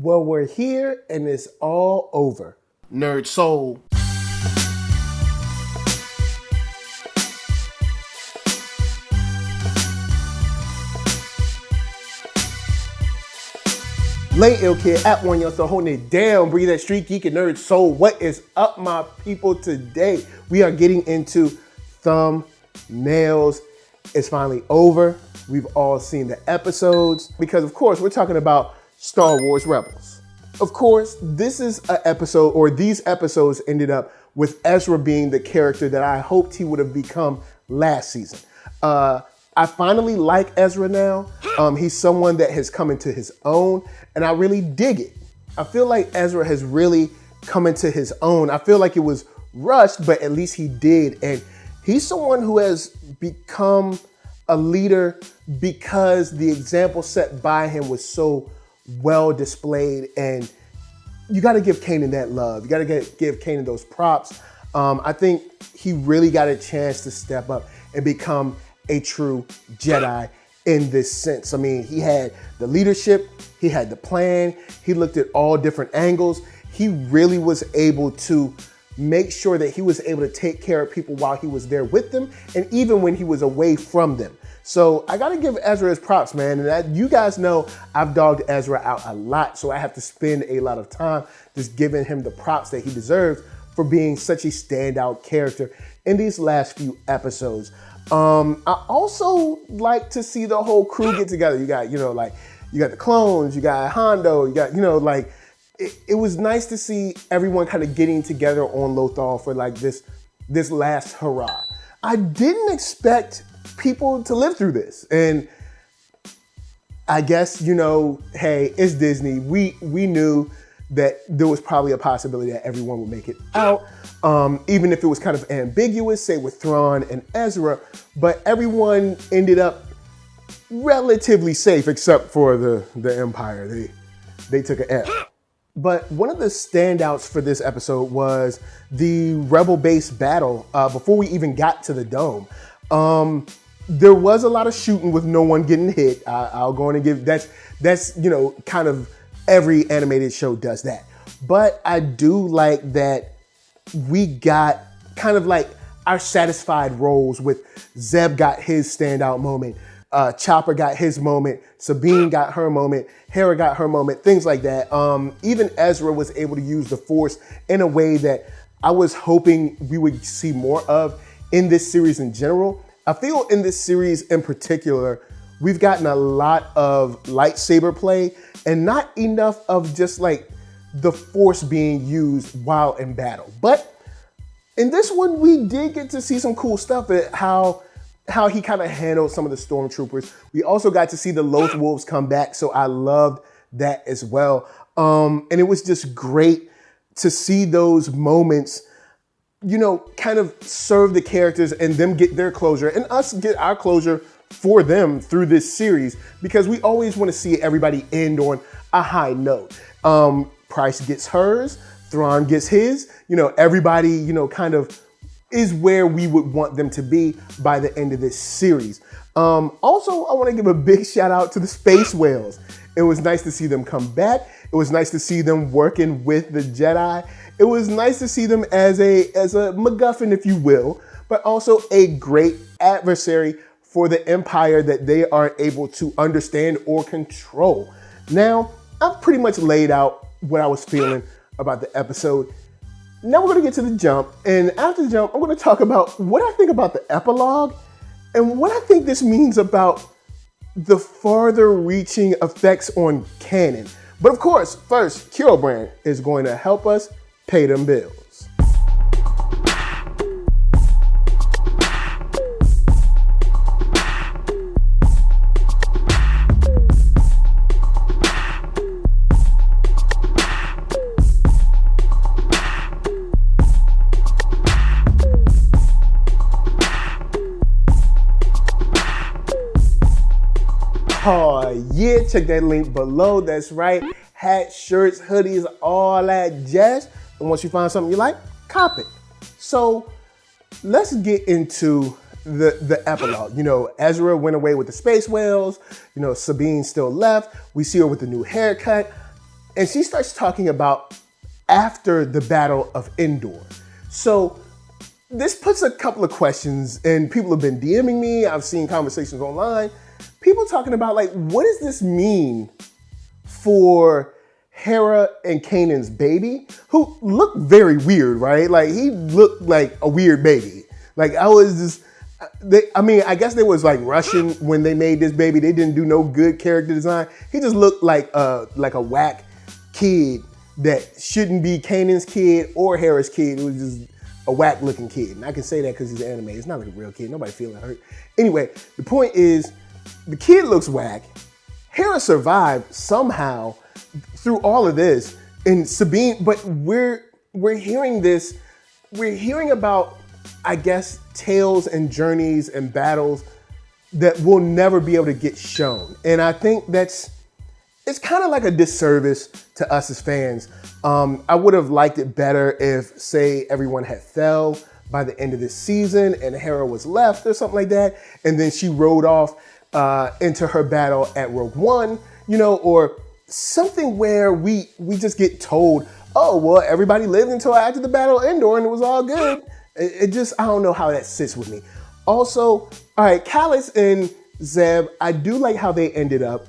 Well, we're here and it's all over. NERDSoul. Late Ill Kid at OneYoungsta holding it down. Breathe that StreetGeek and NERDSoul. What is up, my people? Today we are getting into thumbnails. It's finally over. We've all seen the episodes because, of course, we're talking about Star Wars Rebels. Of course, this is an episode, or these episodes ended up with Ezra being the character that I hoped he would have become last season. I finally like Ezra now. He's someone that has come into his own, and I really dig it. I feel like Ezra has really come into his own. I feel like it was rushed, but at least he did. And he's someone who has become a leader because the example set by him was so well displayed. And you got to give Kanan that love. You got to give Kanan those props. I think he really got a chance to step up and become a true Jedi in this sense. I mean, he had the leadership, he had the plan, he looked at all different angles. He really was able to make sure that he was able to take care of people while he was there with them, and even when he was away from them. So I gotta give Ezra his props, man. And you guys know I've dogged Ezra out a lot, so I have to spend a lot of time just giving him the props that he deserves for being such a standout character in these last few episodes. I also like to see the whole crew get together. You got, you got the clones, you got Hondo, you got, it was nice to see everyone kind of getting together on Lothal for like this last hurrah. I didn't expect people to live through this. And I guess, hey, it's Disney. We knew that there was probably a possibility that everyone would make it out. Even if it was kind of ambiguous, say with Thrawn and Ezra, but everyone ended up relatively safe except for the Empire. They took an F. But one of the standouts for this episode was the Rebel base battle before we even got to the dome. There was a lot of shooting with no one getting hit. I'll go on and give that's kind of every animated show does that. But I do like that we got kind of like our satisfied roles with Zeb got his standout moment, Chopper got his moment, Sabine got her moment, Hera got her moment, things like that. Even Ezra was able to use the Force in a way that I was hoping we would see more of in this series in general. I feel in this series in particular, we've gotten a lot of lightsaber play and not enough of just like the Force being used while in battle. But in this one, we did get to see some cool stuff at how he kind of handled some of the stormtroopers. We also got to see the Loth Wolves come back, so I loved that as well. And it was just great to see those moments, kind of serve the characters and them get their closure and us get our closure for them through this series, because we always want to see everybody end on a high note. Price gets hers, Thrawn gets his, everybody, kind of is where we would want them to be by the end of this series. Also, I want to give a big shout out to the space whales. It was nice to see them come back. It was nice to see them working with the Jedi. It was nice to see them as a MacGuffin, if you will, but also a great adversary for the Empire that they are able to understand or control. Now, I've pretty much laid out what I was feeling about the episode. Now we're gonna get to the jump, and after the jump, I'm gonna talk about what I think about the epilogue and what I think this means about the farther reaching effects on canon. But of course, first, KUROBrand is going to help us pay them bills. Oh yeah, check that link below. That's right. Hats, shirts, hoodies, all that jazz. And once you find something you like, cop it. So let's get into the epilogue. Ezra went away with the space whales. Sabine still left. We see her with the new haircut. And she starts talking about after the Battle of Endor. So this puts a couple of questions, and people have been DMing me. I've seen conversations online. People talking about, like, what does this mean for Hera and Kanan's baby, who looked very weird, right? Like, he looked like a weird baby. Like, I was just, I guess they was like rushing when they made this baby. They didn't do no good character design. He just looked like a whack kid that shouldn't be Kanan's kid or Hera's kid. It was just a whack looking kid. And I can say that because he's anime. It's not like a real kid. Nobody feeling hurt. Anyway, the point is, the kid looks whack. Hera survived somehow through all of this. And Sabine, but we're hearing this. We're hearing about, I guess, tales and journeys and battles that will never be able to get shown. And I think it's kind of like a disservice to us as fans. I would have liked it better if, say, everyone had fell by the end of this season and Hera was left or something like that. And then she rode off into her battle at Rogue One, or something where we just get told, oh, well, everybody lived until after the Battle of Endor and it was all good. It just, I don't know how that sits with me. Also, all right, Callus and Zeb, I do like how they ended up.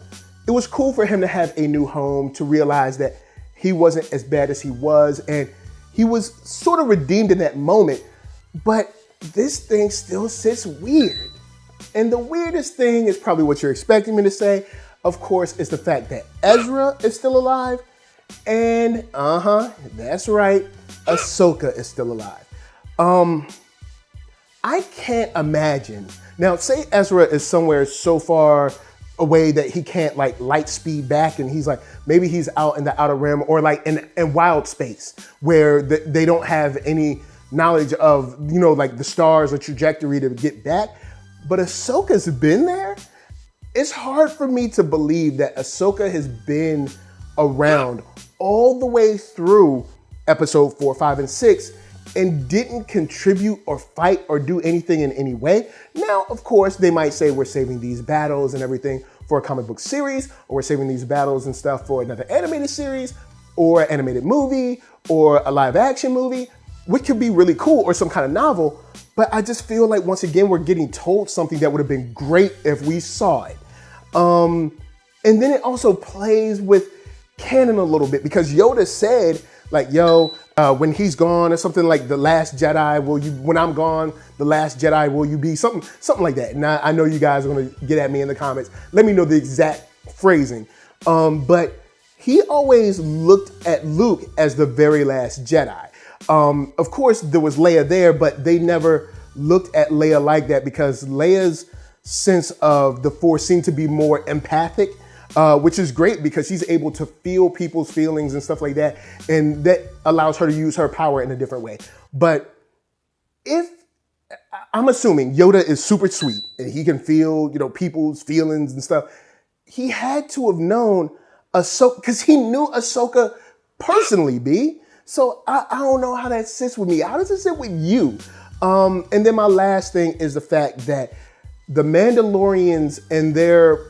It was cool for him to have a new home, to realize that he wasn't as bad as he was, and he was sort of redeemed in that moment. But this thing still sits weird. And the weirdest thing is probably what you're expecting me to say. Of course, it's the fact that Ezra is still alive. And that's right, Ahsoka is still alive. I can't imagine. Now, say Ezra is somewhere so far away that he can't like light speed back, and he's like, maybe he's out in the outer rim or like in wild space where they don't have any knowledge of, like the stars or trajectory to get back. But Ahsoka's been there. It's hard for me to believe that Ahsoka has been around all the way through episode 4, 5, and 6 and didn't contribute or fight or do anything in any way. Now, of course, they might say we're saving these battles and everything for a comic book series, or we're saving these battles and stuff for another animated series or an animated movie or a live action movie, which could be really cool, or some kind of novel. But I just feel like, once again, we're getting told something that would have been great if we saw it. And then it also plays with canon a little bit, because Yoda said, like, when he's gone, or something like, the last Jedi, when I'm gone, the last Jedi will you be, something like that. And I know you guys are gonna get at me in the comments. Let me know the exact phrasing. But he always looked at Luke as the very last Jedi. Of course, there was Leia there, but they never looked at Leia like that, because Leia's sense of the Force seemed to be more empathic, which is great because she's able to feel people's feelings and stuff like that. And that allows her to use her power in a different way. But I'm assuming Yoda is super sweet and he can feel, people's feelings and stuff. He had to have known Ahsoka, because he knew Ahsoka personally, B. So I don't know how that sits with me. How does it sit with you? And then my last thing is the fact that the Mandalorians and their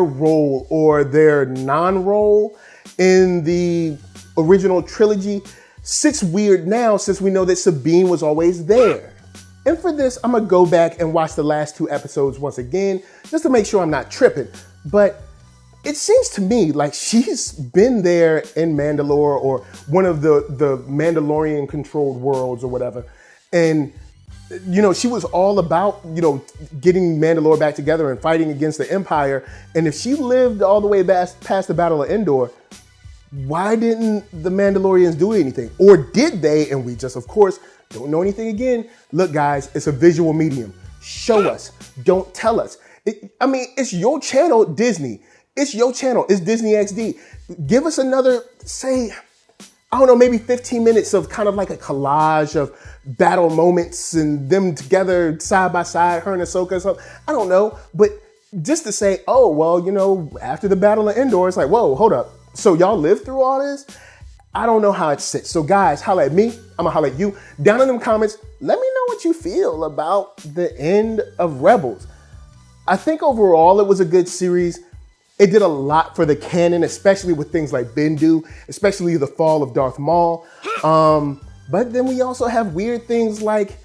role or their non-role in the original trilogy sits weird now, since we know that Sabine was always there. And for this, I'm gonna go back and watch the last 2 episodes once again, just to make sure I'm not tripping. But it seems to me like she's been there in Mandalore, or one of the Mandalorian controlled worlds or whatever. And she was all about, getting Mandalore back together and fighting against the Empire. And if she lived all the way past the Battle of Endor, why didn't the Mandalorians do anything? Or did they? And we just, of course, don't know anything again. Look, guys, it's a visual medium. Show us. Don't tell us. It's your channel, Disney. It's your channel. It's Disney XD. Give us another, say, I don't know, maybe 15 minutes of kind of like a collage of battle moments and them together side by side, her and Ahsoka or something. I don't know. But just to say, oh, well, after the Battle of Endor, it's like, whoa, hold up. So y'all lived through all this? I don't know how it sits. So guys, holla at me. I'm gonna holla at you. Down in them comments, let me know what you feel about the end of Rebels. I think overall it was a good series. It did a lot for the canon, especially with things like Bendu, especially the fall of Darth Maul. But then we also have weird things like,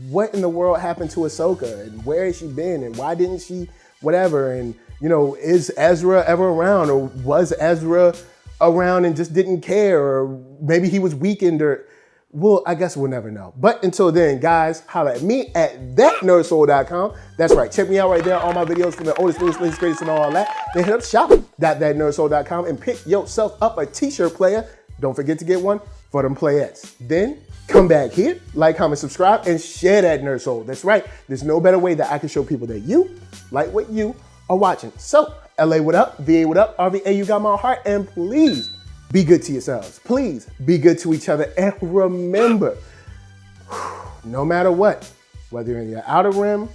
what in the world happened to Ahsoka, and where has she been, and why didn't she, whatever, and is Ezra ever around, or was Ezra around and just didn't care, or maybe he was weakened, or, well, I guess we'll never know. But until then, guys, holla at me at ThatNERDSoul.com. That's right, check me out right there, all my videos from the oldest, newest, latest, greatest, and all that. Then hit up shop.ThatNERDSoul.com and pick yourself up a t-shirt player. Don't forget to get one for them playettes. Then come back here, like, comment, subscribe, and share that Nerd Soul. That's right, there's no better way that I can show people that you like what you are watching. So, LA, what up? VA, what up? RVA, you got my heart, and please be good to yourselves. Please be good to each other, and remember, no matter what, whether you're in your outer rim,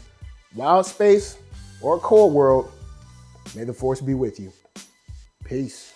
wild space, or core world, may the force be with you. Peace.